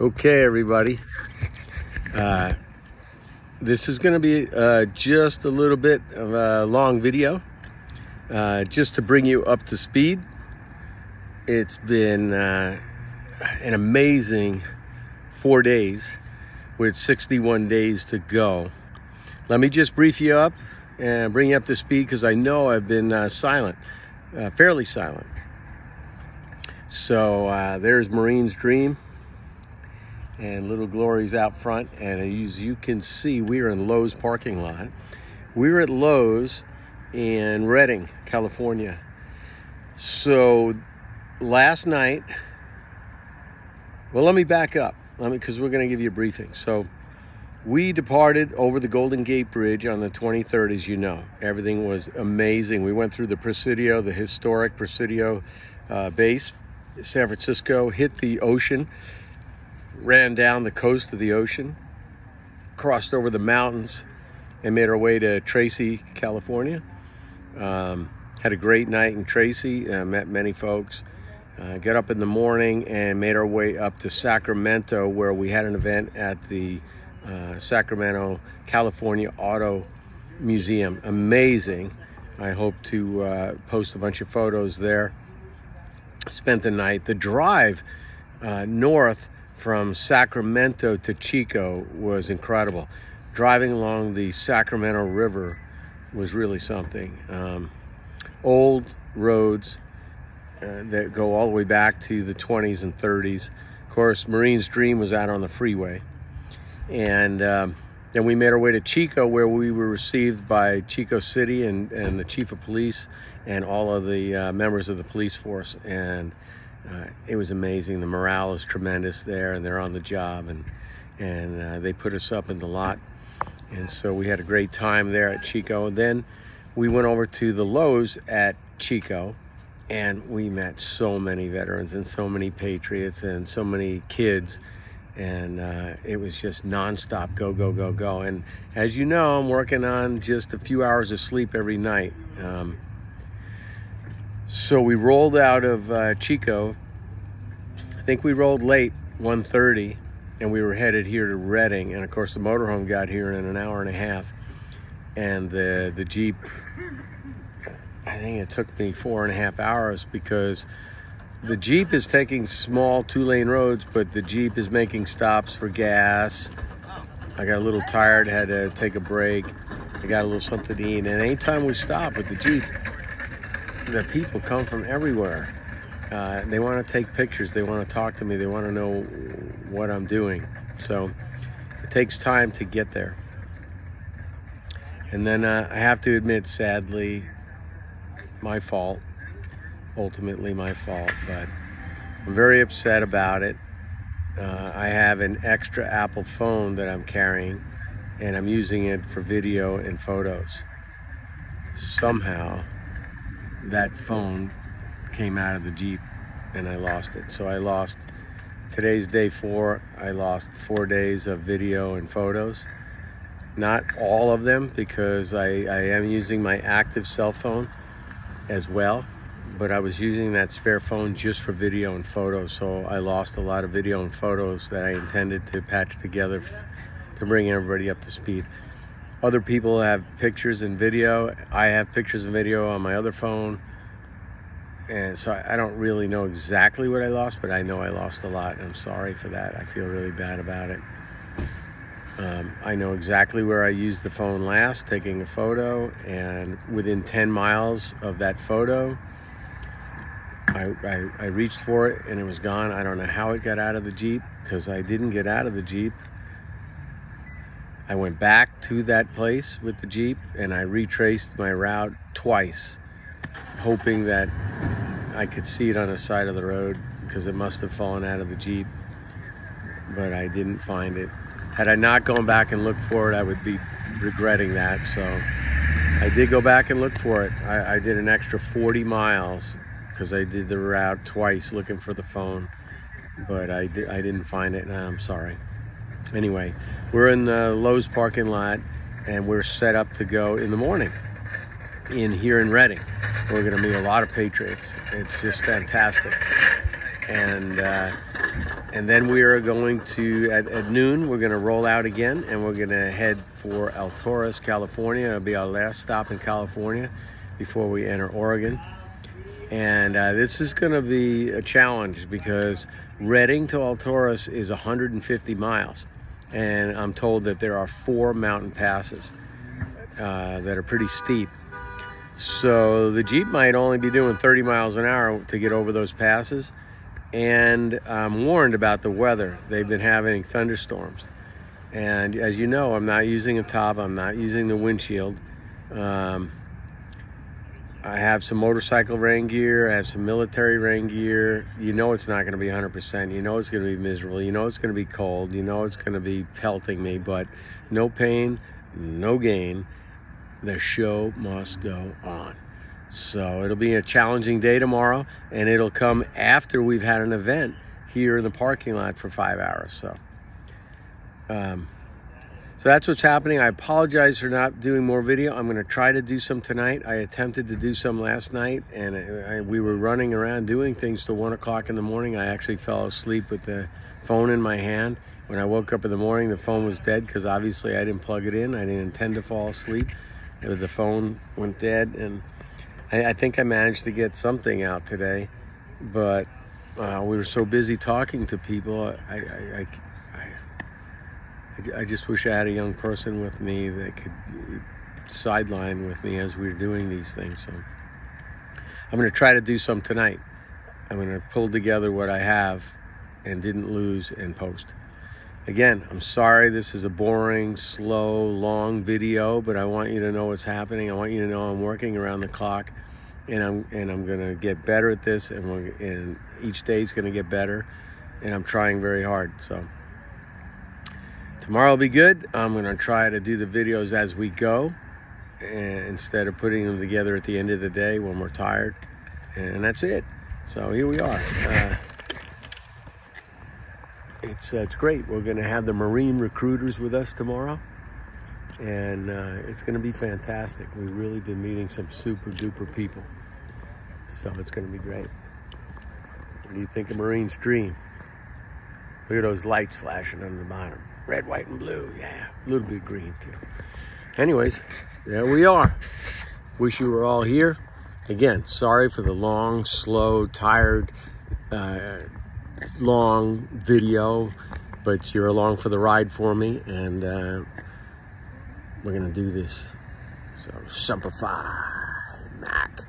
Okay, everybody. This is going to be just a little bit of a long video, just to bring you up to speed. It's been an amazing 4 days with 61 days to go. Let me just brief you up and bring you up to speed because I know I've been silent, fairly silent. So there's Marine's Dream. And Little Glory's out front, and as you can see, we are in Lowe's parking lot. We're at Lowe's in Redding, California. So last night, well, let me back up, because we're going to give you a briefing. So we departed over the Golden Gate Bridge on the 23rd, as you know. Everything was amazing. We went through the Presidio, the historic Presidio base, San Francisco, hit the ocean, ran down the coast of the ocean, crossed over the mountains, and made our way to Tracy, California. Had a great night in Tracy, met many folks. Got up in the morning and made our way up to Sacramento, where we had an event at the Sacramento, California Auto Museum. Amazing. I hope to post a bunch of photos there. Spent the night. The drive north from Sacramento to Chico was incredible. Driving along the Sacramento River was really something. Old roads that go all the way back to the 20s and 30s. Of course, Marine's Dream was out on the freeway. And then we made our way to Chico, where we were received by Chico City and the chief of police and all of the members of the police force. And it was amazing. The morale is tremendous there, and they're on the job, and they put us up in the lot. And so we had a great time there at Chico. And then we went over to the Lowe's at Chico, and we met so many veterans and so many patriots and so many kids. And it was just nonstop, go, go, go, go. And as you know, I'm working on just a few hours of sleep every night. So we rolled out of Chico. I think we rolled late, 1:30, and we were headed here to Redding. And of course, the motorhome got here in an hour and a half. And the Jeep, I think it took me 4.5 hours, because the Jeep is taking small 2-lane roads, but the Jeep is making stops for gas. I got a little tired, had to take a break. I got a little something to eat. And anytime we stop with the Jeep, the people come from everywhere. They want to take pictures. They want to talk to me. They want to know what I'm doing. So it takes time to get there. And then I have to admit, sadly, my fault. Ultimately my fault, but I'm very upset about it. I have an extra Apple phone that I'm carrying, and I'm using it for video and photos. Somehow that phone came out of the Jeep and I lost it. So I lost, today's day 4, I lost 4 days of video and photos. Not all of them, because I am using my active cell phone as well, but I was using that spare phone just for video and photos. So I lost a lot of video and photos that I intended to patch together to bring everybody up to speed. Other people have pictures and video. I have pictures and video on my other phone. And so I don't really know exactly what I lost, but I know I lost a lot. And I'm sorry for that. I feel really bad about it. I know exactly where I used the phone last, taking a photo. And within 10 miles of that photo, I reached for it and it was gone. I don't know how it got out of the Jeep, because I didn't get out of the Jeep. I went back to that place with the Jeep and I retraced my route twice, hoping that I could see it on the side of the road, because it must have fallen out of the Jeep, but I didn't find it. Had I not gone back and looked for it, I would be regretting that. So I did go back and look for it. I did an extra 40 miles because I did the route twice looking for the phone, but I didn't find it, and I'm sorry. Anyway, we're in the Lowe's parking lot, and we're set up to go in the morning here in Redding. We're going to meet a lot of patriots. It's just fantastic. And And then we are going to, at noon, we're going to roll out again, and we're going to head for Alturas, California. It'll be our last stop in California before we enter Oregon. And this is going to be a challenge because Redding to Alturas is 150 miles. And I'm told that there are 4 mountain passes that are pretty steep. So the Jeep might only be doing 30 miles an hour to get over those passes. And I'm warned about the weather. They've been having thunderstorms. And as you know, I'm not using a top. I'm not using the windshield. I have some motorcycle rain gear. I have some military rain gear. You know it's not going to be 100%. You know it's going to be miserable. You know it's going to be cold. You know it's going to be pelting me. But no pain, no gain. The show must go on. So it'll be a challenging day tomorrow, and it'll come after we've had an event here in the parking lot for 5 hours. So that's what's happening. I apologize for not doing more video. I'm going to try to do some tonight. I attempted to do some last night, and we were running around doing things till 1 o'clock in the morning. I actually fell asleep with the phone in my hand. When I woke up in the morning, the phone was dead because obviously I didn't plug it in. I didn't intend to fall asleep. The phone went dead, and I think I managed to get something out today, but we were so busy talking to people. I just wish I had a young person with me that could sideline with me as we were doing these things. So I'm going to try to do some tonight. I'm going to pull together what I have and didn't lose and post. Again, I'm sorry this is a boring, slow, long video, but I want you to know what's happening. I want you to know I'm working around the clock, and I'm going to get better at this, and each day is going to get better, and I'm trying very hard. So tomorrow will be good. I'm going to try to do the videos as we go, and instead of putting them together at the end of the day when we're tired. And that's it. So here we are. It's great. We're going to have the Marine recruiters with us tomorrow, and it's going to be fantastic. We've really been meeting some super duper people, so it's going to be great. What do you think of Marine's Dream? Look at those lights flashing on the bottom. Red, white, and blue. Yeah, a little bit of green too. Anyways, there we are. Wish you were all here. Again, sorry for the long, slow, tired, long video, but you're along for the ride for me, and we're gonna do this. So, Semper Fi, Mac.